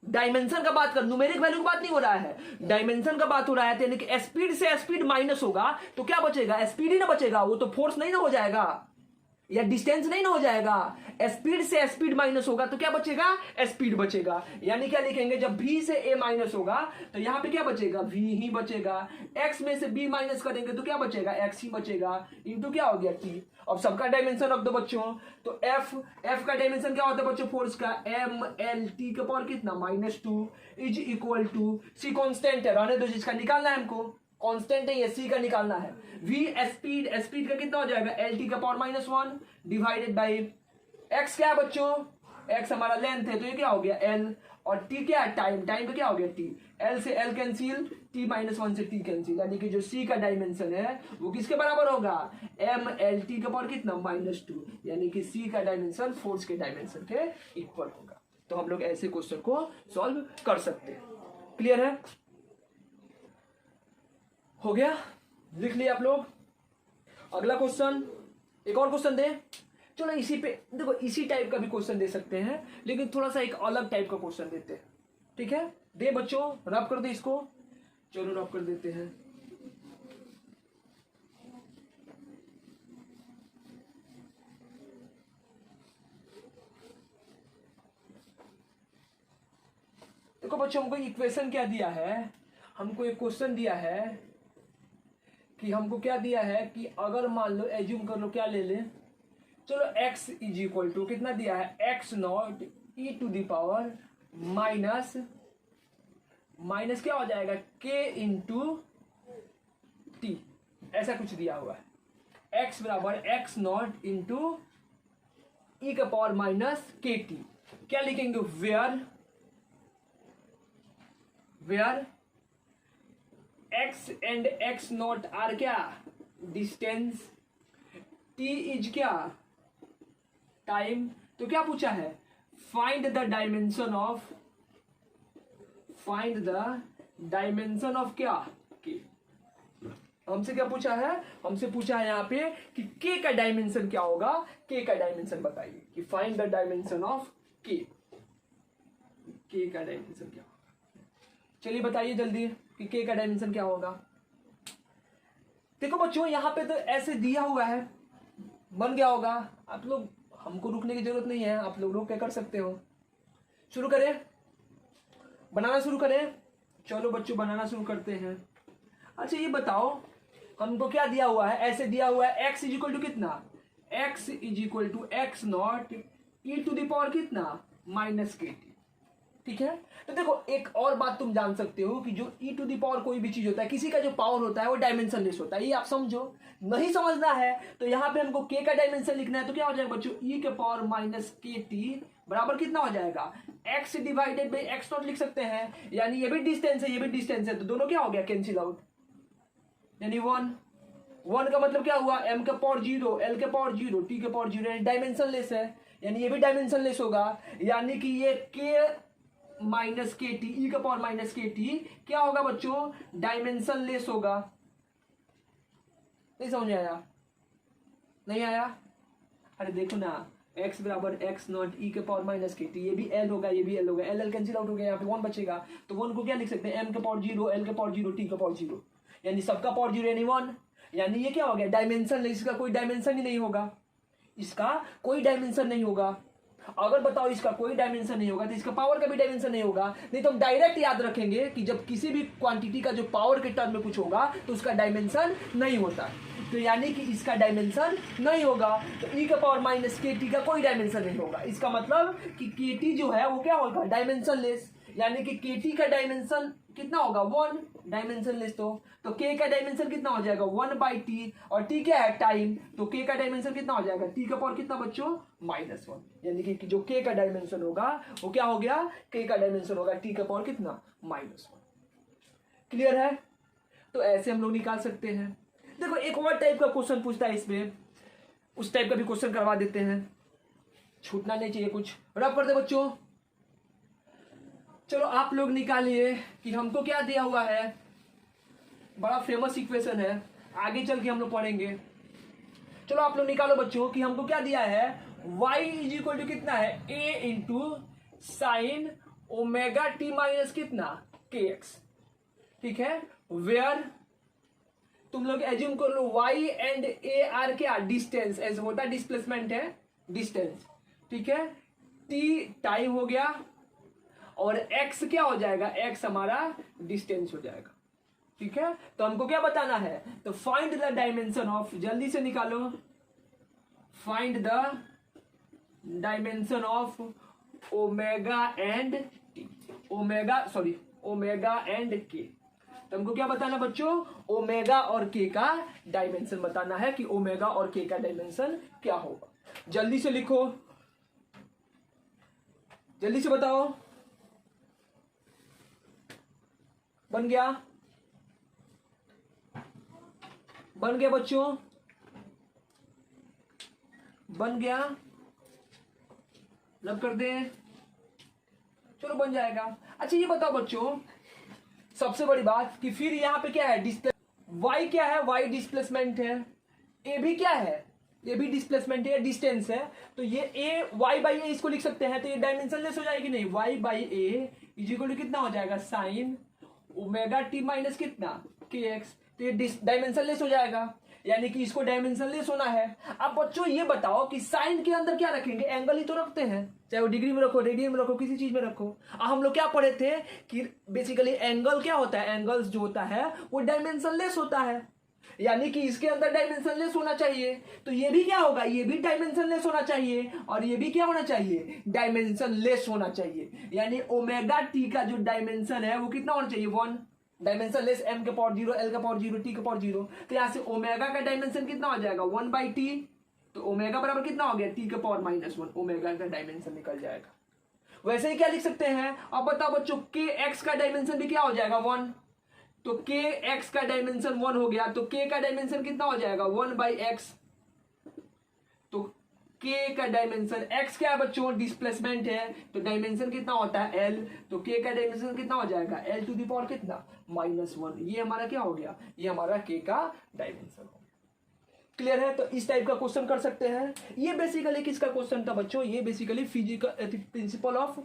डायमेंशन का बात कर, न्यूमेरिक वैल्यू की बात नहीं हो रहा है, डायमेंशन का बात हो रहा है। यानी कि स्पीड से स्पीड माइनस होगा तो क्या बचेगा, स्पीड ही ना बचेगा, वो तो फोर्स नहीं ना हो जाएगा, या डिस्टेंस नहीं ना हो जाएगा। स्पीड से स्पीड माइनस होगा तो क्या बचेगा, स्पीड बचेगा। यानी क्या लिखेंगे, जब v से a माइनस होगा तो यहां पे क्या बचेगा, v ही बचेगा। x में से b माइनस करेंगे तो क्या बचेगा, x ही बचेगा, इंटू क्या हो गया, t। अब सबका डायमेंशन रख दो बच्चों, तो f का डायमेंशन क्या होता है बच्चों, फोर्स का, m l t के पावर कितना, -2 is equal to, c constant है, रहने दो, जिसका निकालना है हमको, कांस्टेंट है, ये c का निकालना है। v स्पीड का कितना हो जाएगा, lt का पावर -1 डिवाइडेड बाई x क्या है बच्चों, x हमारा लेंथ है, तो ये क्या हो गया l, और t क्या है, टाइम पे क्या हो गया t, l से l कैंसिल, t -1 से t कैंसिल, यानी कि जो c का डायमेंशन है वो किसके बराबर होगा, m l t का पावर कितना, -2, यानी कि c का डायमेंशन फोर्स के डायमेंशन के इक्वल होगा। तो हम लोग ऐसे क्वेश्चन को सॉल्व कर सकते हैं। क्लियर है, हो गया, लिख लिया आप लोग। अगला क्वेश्चन, एक और क्वेश्चन दे, चलो इसी पे देखो, इसी टाइप का भी क्वेश्चन दे सकते हैं, लेकिन थोड़ा सा एक अलग टाइप का क्वेश्चन देते हैं, ठीक है। दे बच्चों, रब कर दे इसको, चलो रब कर देते हैं। देखो बच्चों, हमको इक्वेशन क्या दिया है, हमको एक क्वेश्चन दिया है कि हमको क्या दिया है कि अगर मान लो, एज्यूम कर लो, क्या ले लें, चलो x इज इक्वल टू कितना दिया है, x0 e to the power minus क्या हो जाएगा, k इंटू टी, ऐसा कुछ दिया हुआ है। x बराबर x0 इंटू ई का पावर -kt। क्या लिखेंगे, where x and x0 are क्या, डिस्टेंस, t इज क्या, टाइम। तो क्या पूछा है, फाइंड द डायमेंशन ऑफ क्या, k। हमसे क्या पूछा है, हमसे पूछा है यहाँ पे कि k का डायमेंशन क्या होगा, k का डायमेंशन बताइए, कि find the dimension of k का डायमेंशन क्या होगा। चलिए बताइए जल्दी कि k का डायमेंशन क्या होगा। देखो बच्चों, यहां पे तो ऐसे दिया हुआ है, बन गया होगा, आप लोग, हमको रुकने की जरूरत नहीं है, आप लोग रोक के कर सकते हो। शुरू करें, बनाना शुरू करें, चलो बच्चों बनाना शुरू करते हैं। अच्छा ये बताओ, हमको क्या दिया हुआ है, ऐसे दिया हुआ है x इज इक्वल टू कितना, x is equal to x0 e to the power कितना, -kt, ठीक है। तो देखो एक और बात तुम जान सकते हो कि जो e टू दी पावर कोई भी चीज होता है, किसी का जो पावर होता है वो डायमेंशनलेस होता है, ये आप समझो। नहीं समझना है तो यहाँ पे हमको k का डायमेंशन लिखना है, तो क्या हो जाएगा बच्चों, e के पावर -kt बराबर कितना हो जाएगा, x डिवाइडेड बाई x0 लिख सकते हैं, यानी ये भी डिस्टेंस है, ये भी डिस्टेंस है, तो दोनों क्या हो गया, कैंसिल आउट, यानी 1 का मतलब क्या हुआ, m का पावर 0, l के पावर 0, t के पावर 0, यानी डायमेंशनलेस है, यानी ये भी डायमेंशनलेस होगा, यानी कि ये k -kt, e का पावर -kt क्या होगा बच्चों, डायमेंशनलेस होगा। नहीं समझ आया, नहीं आया, अरे देखो ना, x बराबर x0 e के पावर -kt, ये भी l होगा, ये भी l होगा, l कैंसिल आउट हो गया, यहाँ पे 1 बचेगा, तो 1 को क्या लिख सकते हैं, m के पावर 0, l के पावर 0, t के पावर 0, यानी सबका पावर 0 यानी 1, यानी ये क्या हो गया, डायमेंशन, इसका कोई डायमेंशन ही नहीं होगा, इसका कोई डायमेंशन नहीं होगा। अगर बताओ इसका कोई डायमेंशन नहीं होगा तो इसका पावर का भी डायमेंशन नहीं होगा। नहीं तो हम डायरेक्ट याद रखेंगे कि जब किसी भी क्वांटिटी का जो पावर के टर्म में कुछ होगा तो उसका डायमेंशन नहीं होता, तो यानी कि इसका डायमेंशन नहीं होगा, तो e का पावर -kt का कोई डायमेंशन नहीं होगा। इसका मतलब कि kt जो है वो क्या होगा, डायमेंशनलेस। यानी कि kt का डायमेंशन कितना होगा 1 डायमेंशन लेस। तो k का डायमेंशन कितना हो जाएगा 1/t और t क्या है टाइम, तो k का डायमेंशन कितना हो जाएगा t का पावर कितना बच्चों -1, यानी कि जो k का डायमेंशन होगा वो क्या हो गया, k का डायमेंशन होगा t का पावर कितना -1। क्लियर है? तो ऐसे हम लोग निकाल सकते हैं। देखो एक और टाइप का क्वेश्चन पूछता है इसमें, उस टाइप का भी क्वेश्चन करवा देते हैं, छूटना नहीं चाहिए कुछ। रब कर दे बच्चों। चलो आप लोग निकालिए कि हमको क्या दिया हुआ है, बड़ा फेमस इक्वेशन है, आगे चल के हम लोग पढ़ेंगे। चलो आप लोग निकालो बच्चों कि हमको क्या दिया है, y इज इक्वल टू कितना है a into sine omega T minus कितना kx। ठीक है, वेयर तुम लोग एज्यूम कर लो y एंड a आर क्या डिस्टेंस, ऐसे होता डिस्प्लेसमेंट है डिस्टेंस। ठीक है, t टाइम हो गया और x क्या हो जाएगा, x हमारा डिस्टेंस हो जाएगा। ठीक है, तो हमको क्या बताना है, तो फाइंड द डायमेंशन ऑफ, जल्दी से निकालो, find the dimension of omega and T, omega and के। तो हमको क्या बताना बच्चों, ओमेगा और के का डायमेंशन बताना है कि ओमेगा और के का डायमेंशन क्या होगा। जल्दी से लिखो, जल्दी से बताओ। बन गया, बन गया बच्चों, बन गया, लब कर दे, चलो बन जाएगा। अच्छा ये बताओ बच्चों, सबसे बड़ी बात कि फिर यहां पे क्या है y क्या है, y डिस्प्लेसमेंट है, a भी क्या है, ये भी डिस्प्लेसमेंट है, डिस्टेंस है। तो ये a y बाई ए इसको लिख सकते हैं, तो ये डायमेंशन लेस हो जाएगी नहीं, y by A is equal to कितना हो जाएगा साइन ओमेगा टी माइनस कितना kx, तो ये डायमेंशन लेस हो जाएगा, यानी कि इसको डायमेंशन लेस होना है। अब बच्चों ये बताओ कि साइन के अंदर क्या रखेंगे, एंगल ही तो रखते हैं, चाहे वो डिग्री में रखो, रेडियन में रखो, किसी चीज में रखो। अब हम लोग क्या पढ़े थे कि बेसिकली एंगल क्या होता है, एंगल्स जो होता है वो डायमेंशन लेस होता है, यानी कि इसके अंदर डायमेंशन लेस होना चाहिए। तो ये भी क्या होगा, ये भी डायमेंशन लेस होना चाहिए और ये भी क्या होना चाहिए, डायमेंशन लेस होना चाहिए। यानी ओमेगा टी का जो डायमेंशन है वो कितना होना चाहिए 1, डायमेंशन लेस m के पावर 0, l के पावर 0, t के पावर 0। तो यहां से ओमेगा का डायमेंशन कितना हो जाएगा 1/t, तो ओमेगा बराबर कितना हो गया t के पावर -1, ओमेगा का डायमेंशन निकल जाएगा। वैसे ही क्या लिख सकते हैं, अब बताओ बच्चों k x का डायमेंशन भी क्या हो जाएगा 1, तो k x का डायमेंशन 1 हो गया, तो k का डायमेंशन कितना हो जाएगा 1/x। तो k का डायमेंशन, x क्या है बच्चों डिस्प्लेसमेंट है, तो डायमेंशन कितना होता है l, तो k का डायमेंशन कितना हो जाएगा l टू द पावर कितना -1। ये हमारा क्या हो गया, ये हमारा k का डायमेंशन हो गया। क्लियर है? तो इस टाइप का क्वेश्चन कर सकते हैं। ये बेसिकली किसका क्वेश्चन था बच्चों, ये basically physical principle of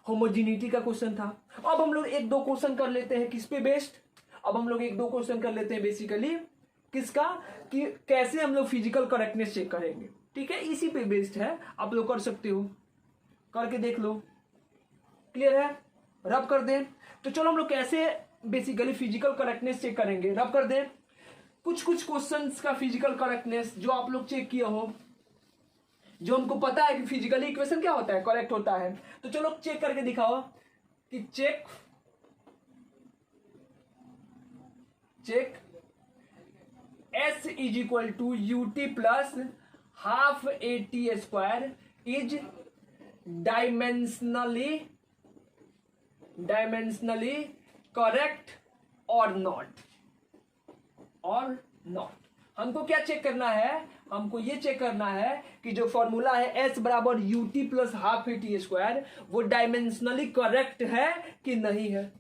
homogeneity का क्वेश्चन था। अब हम लोग एक दो क्वेश्चन कर लेते हैं किस पे बेस्ड, अब हम लोग एक दो क्वेश्चन कर लेते हैं बेसिकली किसका, कि कैसे हम लोग फिजिकल करेक्टनेस चेक करेंगे। ठीक है, इसी पे बेस्ड है, आप लोग कर सकते हो, करके देख लो। क्लियर है? रब कर दें। तो चलो हम लोग कैसे बेसिकली फिजिकल करेक्टनेस चेक करेंगे, रब कर दें। कुछ कुछ क्वेश्चंस का फिजिकल करेक्टनेस जो आप लोग चेक किए हो, जो हमको पता है कि फिजिकली इक्वेशन क्या होता है, करेक्ट होता है, तो चलो चेक करके दिखाओ कि check s is equal to ut plus half at² is dimensionally correct और नॉट। हमको क्या चेक करना है, हमको ये चेक करना है कि जो फॉर्मूला है s बराबर ut प्लस हाफ at² वो डायमेंशनली करेक्ट है कि नहीं है।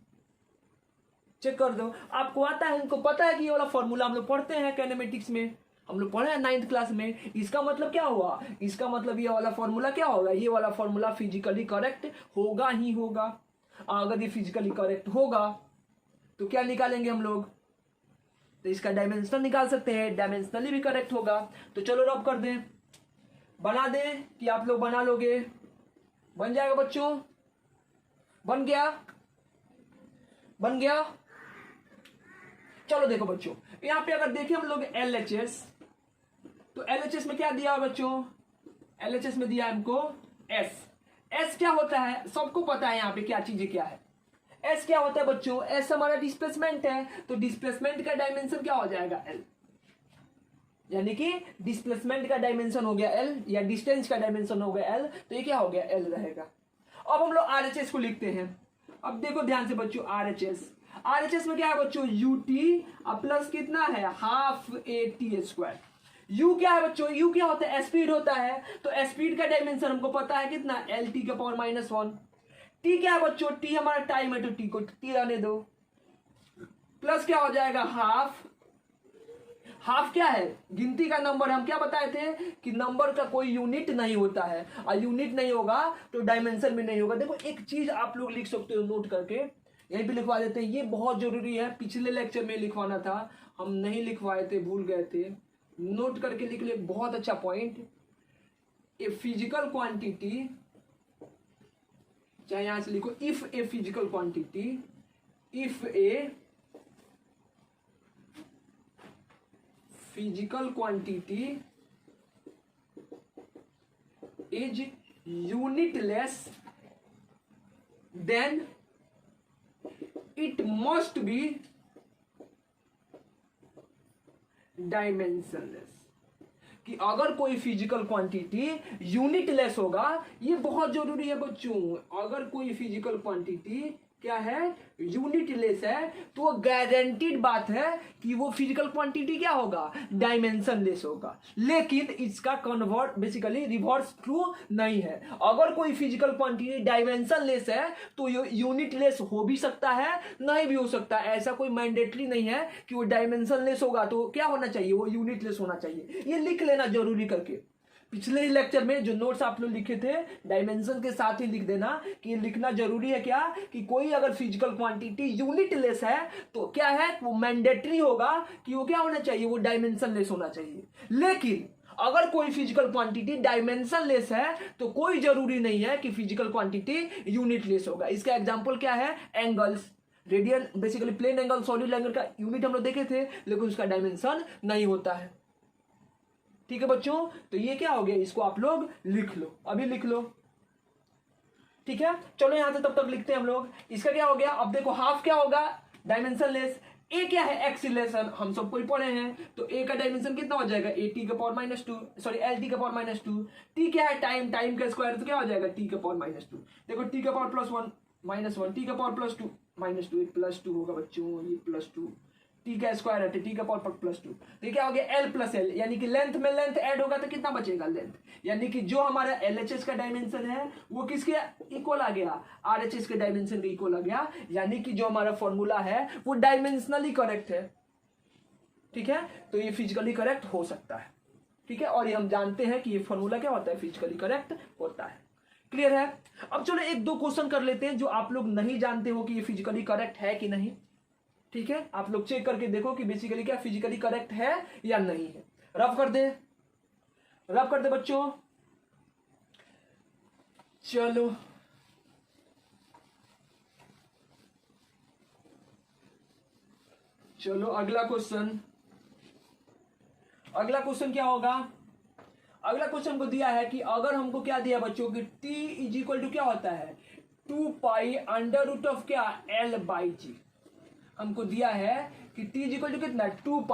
चेक कर दो, आपको आता है, हमको पता है कि ये वाला फॉर्मूला हम लोग पढ़ते हैं कैनेमेटिक्स में, हम लोग पढ़े हैं 9th क्लास में। इसका मतलब क्या हुआ, इसका मतलब ये वाला फॉर्मूला क्या होगा, ये वाला फॉर्मूला फिजिकली करेक्ट होगा ही होगा। अगर ये फिजिकली करेक्ट होगा तो क्या निकालेंगे हम लोग, तो इसका डायमेंशन निकाल सकते हैं, डायमेंशनली भी करेक्ट होगा। तो चलो रब कर दें, बना दें कि आप लोग बना लोगे, बन जाएगा बच्चों, बन गया, बन गया। चलो देखो बच्चों, यहां पे अगर देखें हम लोग LHS, तो LHS में क्या दिया बच्चों, LHS में दिया हमको S क्या होता है, सबको पता है यहाँ पे क्या चीजें क्या है। एस क्या होता है बच्चों, एस हमारा डिस्प्लेसमेंट है, तो डिस्प्लेसमेंट का डायमेंशन क्या हो जाएगा एल, यानी कि डिस्प्लेसमेंट का डायमेंशन हो गया एल या डिस्टेंस का डायमेंशन हो गया एल, तो ये क्या हो गया एल रहेगा। अब हम लोग आरएचएस को लिखते हैं। अब देखो ध्यान से बच्चों, आरएचएस में क्या है बच्चों, यूटी प्लस कितना है half A T square. You क्या है बच्चों, यू क्या होता है, स्पीड होता है, तो स्पीड का डायमेंशन हमको पता है कितना, एल टी का पावर -1। टी क्या है बच्चों, टी हमारा टाइम है, तो टी को टी रहने दो, प्लस क्या हो जाएगा हाफ क्या है, गिनती का नंबर। हम क्या बताए थे कि नंबर का कोई यूनिट नहीं होता है, और यूनिट नहीं होगा तो डायमेंशन भी नहीं होगा। देखो एक चीज आप लोग लिख सकते हो नोट करके, यहीं पे लिखवा देते हैं, ये बहुत जरूरी है, पिछले लेक्चर में लिखवाना था, हम नहीं लिखवाए थे, भूल गए थे, नोट करके लिख ले, बहुत अच्छा पॉइंट। ए फिजिकल क्वांटिटी, चाहे यहां से लिखो, if a physical quantity, if a physical quantity is unitless then it must be dimensionless. कि अगर कोई फिजिकल क्वांटिटी यूनिटलेस होगा, ये बहुत जरूरी है बच्चों, अगर कोई फिजिकल क्वांटिटी क्या है, यूनिटलेस है, तो वो गारंटीड बात है कि वो फिजिकल क्वांटिटी क्या होगा, डायमेंशनलेस होगा। लेकिन इसका कन्वर्ट बेसिकली रिवर्स ट्रू नहीं है। अगर कोई फिजिकल क्वांटिटी डायमेंशनलेस है तो यूनिटलेस हो भी सकता है, नहीं भी हो सकता है, ऐसा कोई मैंडेटरी नहीं है कि वो डायमेंशनलेस होगा तो क्या होना चाहिए, वो यूनिटलेस होना चाहिए। ये लिख लेना जरूरी करके, पिछले ही लेक्चर में जो नोट्स आप लोग लिखे थे डायमेंशन के साथ ही लिख देना कि लिखना जरूरी है क्या, कि कोई अगर फिजिकल क्वांटिटी यूनिटलेस है तो क्या है, वो मैंडेटरी होगा कि वो क्या होना चाहिए, वो डायमेंशनलेस होना चाहिए। लेकिन अगर कोई फिजिकल क्वांटिटी डायमेंशनलेस है तो कोई जरूरी नहीं है कि फिजिकल क्वांटिटी यूनिटलेस होगा। इसका एग्जाम्पल क्या है, angles, radian basically plane angle, solid angle का यूनिट हम लोग देखे थे, लेकिन उसका डायमेंशन नहीं होता है। ठीक है बच्चों, तो ये क्या हो गया, इसको आप लोग लिख लो, अभी लिख लो, ठीक है। चलो यहां से तब तक लिखते हैं हम लोग। इसका क्या हो गया, अब देखो हाफ क्या होगा, डायमेंशनलेस। ए क्या है, एक्सीलरेशन, हम सबको ही पढ़े हैं, तो ए का डायमेंशन कितना हो जाएगा, ए टी का पावर -2, सॉरी एल टी का पावर -2। टी क्या है, टाइम का स्क्वायर, तो क्या हो जाएगा टी का पावर -2। देखो टी का पावर +1 -1, टी का पावर +2 -2, +2 होगा बच्चों, ये +2, टी का स्क्वायर है, टी का पावर +2, तो क्या हो गया एल प्लस एल, यानी कि लेंथ में लेंथ ऐड होगा तो कितना बचेगा, लेंथ, यानी कि जो हमारा एलएचएस का डायमेंशन है वो किसके इक्वल आ गया, आरएचएस के डायमेंशन के इक्वल आ गया, यानी कि जो हमारा फॉर्मूला है वो डायमेंशनली करेक्ट है। ठीक है, तो ये फिजिकली करेक्ट हो सकता है। ठीक है, और ये हम जानते हैं कि ये फॉर्मूला क्या होता है, फिजिकली करेक्ट होता है। क्लियर है। अब चलो एक दो क्वेश्चन कर लेते हैं जो आप लोग नहीं जानते हो कि ये फिजिकली करेक्ट है कि नहीं। ठीक है, आप लोग चेक करके देखो कि बेसिकली क्या फिजिकली करेक्ट है या नहीं है। रफ कर दे बच्चों। चलो अगला क्वेश्चन क्या होगा, अगला क्वेश्चन को दिया है कि अगर हमको क्या दिया बच्चों कि t इज इक्वल टू क्या होता है 2π√, क्या L/g। हमको दिया है कि t इज इक्वल टू कितना 2π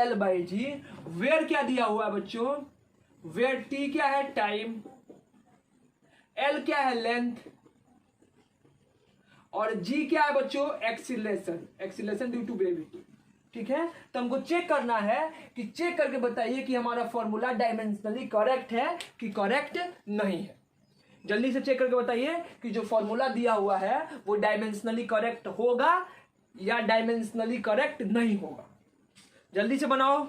L/g। वेयर क्या दिया हुआ है बच्चों, वेयर t क्या है टाइम, L क्या है लेंथ, और g क्या है बच्चों एक्सीलरेशन ड्यू टू ग्रेविटी। ठीक है, तो हमको चेक करना है कि चेक करके बताइए कि हमारा फॉर्मूला डायमेंशनली करेक्ट है कि करेक्ट नहीं है। जल्दी से चेक करके बताइए कि जो फॉर्मूला दिया हुआ है वो डायमेंशनली करेक्ट होगा या डायमेंशनली करेक्ट नहीं होगा। जल्दी से बनाओ,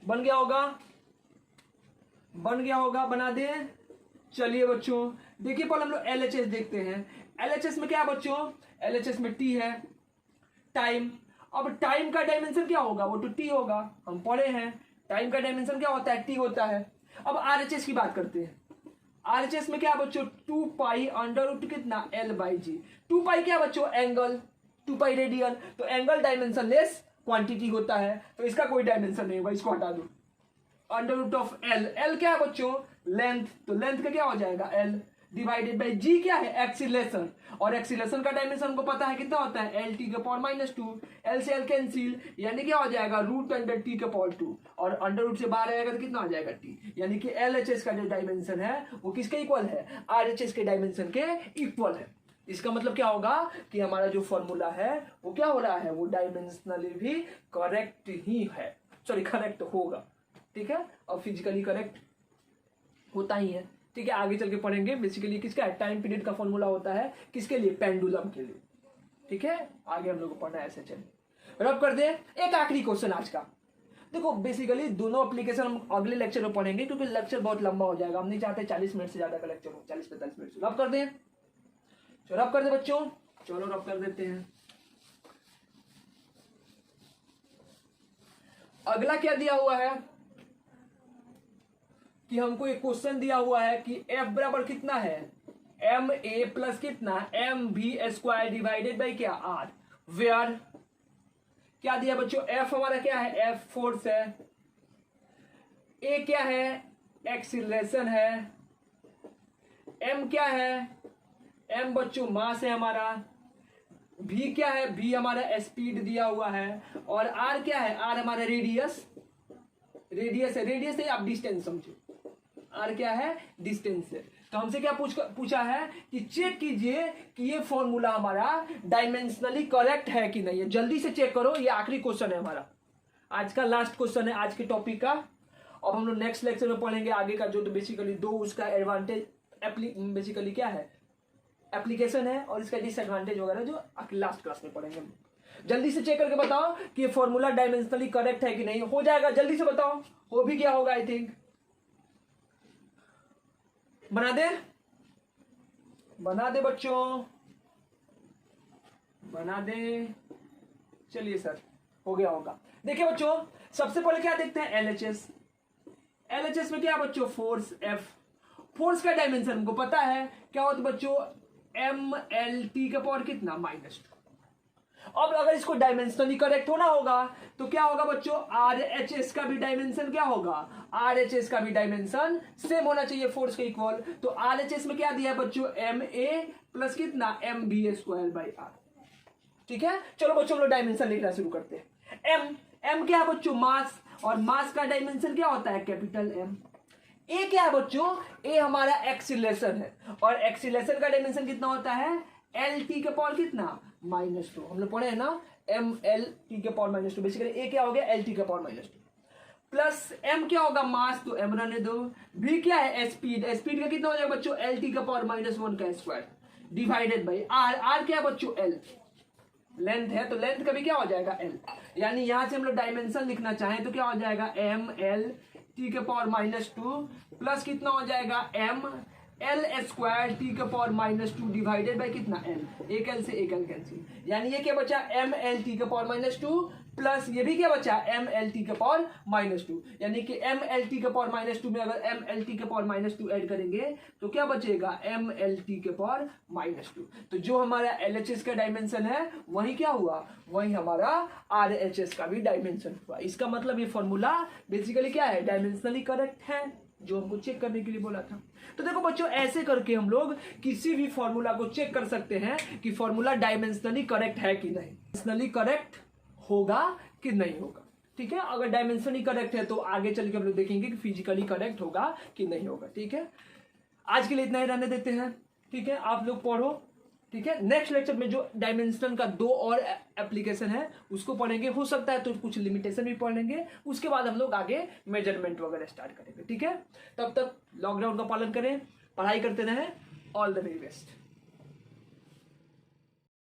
बन गया होगा, बना दे। चलिए बच्चों देखिए, पहले हम लोग एलएचएस देखते हैं। एलएचएस में क्या है बच्चों, एलएचएस में टी है टाइम। अब टाइम का डायमेंशन क्या होगा, वो तो टी होगा, हम पढ़े हैं टाइम का डायमेंशन क्या होता है, टी होता है। अब आरएचएस की बात करते हैं। आरएचएस में क्या बच्चों 2π कितना L/g। 2π क्या बच्चों एंगल, 2π रेडियन, तो एंगल डायमेंशनलेस क्वांटिटी होता है, तो इसका कोई डायमेंशन नहीं होगा, इसको हटा दो। √L, L क्या है बच्चों लेंथ, तो लेंथ का क्या हो जाएगा L, डिवाइडेड बाई जी क्या है एक्सीलरेशन, और एक्सीलरेशन का डायमेंशन हमको पता है कितना होता है एल टी के पावर -2, एल से एल कैंसिल, यानी क्या हो जाएगा रूट अंडर टी के पावर 2, और अंडर रूट से बाहर आएगा तो कितना आ जाएगा टी, यानी कि एल एच एस का जो डायमेंशन है वो किसके इक्वल है, आर एच एस के डायमेंशन के इक्वल है। इसका मतलब क्या होगा कि हमारा जो फॉर्मूला है वो क्या हो रहा है, वो डायमेंशनली भी करेक्ट ही है, सॉरी करेक्ट होगा, ठीक है, और फिजिकली करेक्ट होता ही है, ठीक है। आगे चल के पढ़ेंगे बेसिकली किसका है, टाइम पीरियड का फॉर्मूला होता है किसके लिए, पेंडुलम के लिए, ठीक है। आगे हम लोग को पढ़ना है ऐसे, चलिए रब कर दे। एक आखिरी क्वेश्चन आज का, देखो बेसिकली दोनों एप्लीकेशन हम अगले लेक्चर में पढ़ेंगे क्योंकि लेक्चर बहुत लंबा हो जाएगा, हम नहीं चाहते 40 मिनट से ज्यादा का लेक्चर हो, 40-45 मिनट से। रब कर दे, चलो रब कर दे बच्चों, चलो रब कर देते हैं। अगला क्या दिया हुआ है कि हमको एक क्वेश्चन दिया हुआ है कि f बराबर कितना है, एम ए प्लस कितना M B square divided by क्या आर, वेयर क्या दिया बच्चों, f हमारा क्या है, f फोर्स है, a क्या है एक्सीलरेशन है, m क्या है, m बच्चों मास है हमारा, v क्या है, v हमारा स्पीड दिया हुआ है, और r क्या है, r हमारा रेडियस, रेडियस है, रेडियस है आप डिस्टेंस समझो, r क्या है डिस्टेंस है। तो हमसे क्या पूछा है कि चेक कीजिए कि ये फॉर्मूला हमारा डायमेंशनली करेक्ट है कि नहीं है, जल्दी से चेक करो, ये आखिरी क्वेश्चन है हमारा, आज का लास्ट क्वेश्चन है आज के टॉपिक का। अब हम लोग नेक्स्ट लेक्चर में पढ़ेंगे आगे का, जो तो बेसिकली दो उसका एडवांटेज बेसिकली क्या है एप्लीकेशन है, और इसका डिसएडवांटेज वगैरह जो लास्ट क्लास में पढ़ेंगे। जल्दी से चेक करके बताओ कि ये फॉर्मूला डायमेंशनली करेक्ट है कि नहीं, हो जाएगा जल्दी से बताओ, हो भी क्या होगा, आई थिंक बना दे, बना दे बच्चों, बना दे, चलिए सर हो गया होगा। देखिए बच्चों सबसे पहले क्या देखते हैं एलएचएस, एलएचएस में क्या बच्चों फोर्स एफ, फोर्स का डायमेंशन हमको पता है क्या होता है बच्चों, एम एल टी का पावर कितना -2। अब अगर इसको डायमेंशनली करेक्ट होना होगा तो क्या होगा बच्चों, आर एच एस का भी डायमेंशन क्या होगा, आर एच एस का भी डायमेंशन सेम होना चाहिए फोर्स के इक्वल। तो आर एच एस में क्या दिया है बच्चों, एम ए प्लस कितना M B square by R, ठीक है। चलो बच्चों हम लोग डायमेंशन लिखना शुरू करते हैं। एम, एम क्या है बच्चों मास, और मास का डायमेंशन क्या होता है कैपिटल एम। ए क्या है बच्चों, ए हमारा एक्सीलरेशन है, और एक्सीलरेशन का डायमेंशन कितना होता है एल टी के पावर कितना -2, हम लोग पढ़े हैं ना एम एल टी के पावर -2, बेसिकली ए क्या हो गया एल टी के पावर -2, प्लस एम क्या होगा मास, तो एम रहने दो, भी क्या है स्पीड, स्पीड का कितना हो जाएगा बच्चों एल टी का पावर -1 का square divided by R, R क्या है बच्चों एल, लेंथ है तो लेंथ का भी क्या हो जाएगा एल, यानी यहां से हम लोग डायमेंशन लिखना चाहें तो क्या हो जाएगा एम एल टी के पावर -2 प्लस कितना हो जाएगा एम एल स्क्वायर टी के पावर -2 डिवाइडेड बाई कितना एल, एक एल से एक एल कैंसिल, यानी ये क्या बचा एम एल टी के पावर -2 प्लस ये भी क्या बचा एम एल टी के पावर -2, यानी कि एम एल टी के पावर -2 में अगर एम एल टी के पावर -2 ऐड करेंगे तो क्या बचेगा एम एल टी के पावर -2। तो जो हमारा एल एच एस का डायमेंशन है वही क्या हुआ, वही हमारा आर एच एस का भी डायमेंशन हुआ। इसका मतलब ये फॉर्मूला बेसिकली क्या है डायमेंशनली करेक्ट है, जो हमको चेक करने के लिए बोला था। तो देखो बच्चों ऐसे करके हम लोग किसी भी फॉर्मूला को चेक कर सकते हैं कि फॉर्मूला डायमेंशनली करेक्ट है कि नहीं, डायमेंशनली करेक्ट होगा कि नहीं होगा, ठीक है। अगर डायमेंशनली करेक्ट है तो आगे चल के हम लोग देखेंगे कि फिजिकली करेक्ट होगा कि नहीं होगा, ठीक है। आज के लिए इतना ही रहने देते हैं, ठीक है, आप लोग पढ़ो, ठीक है। नेक्स्ट लेक्चर में जो डायमेंशन का 2 और एप्लीकेशन है उसको पढ़ेंगे, हो सकता है तो कुछ लिमिटेशन भी पढ़ लेंगे, उसके बाद हम लोग आगे मेजरमेंट वगैरह स्टार्ट करेंगे, ठीक है। तब तक लॉकडाउन का पालन करें, पढ़ाई करते रहें, ऑल द वेरी बेस्ट।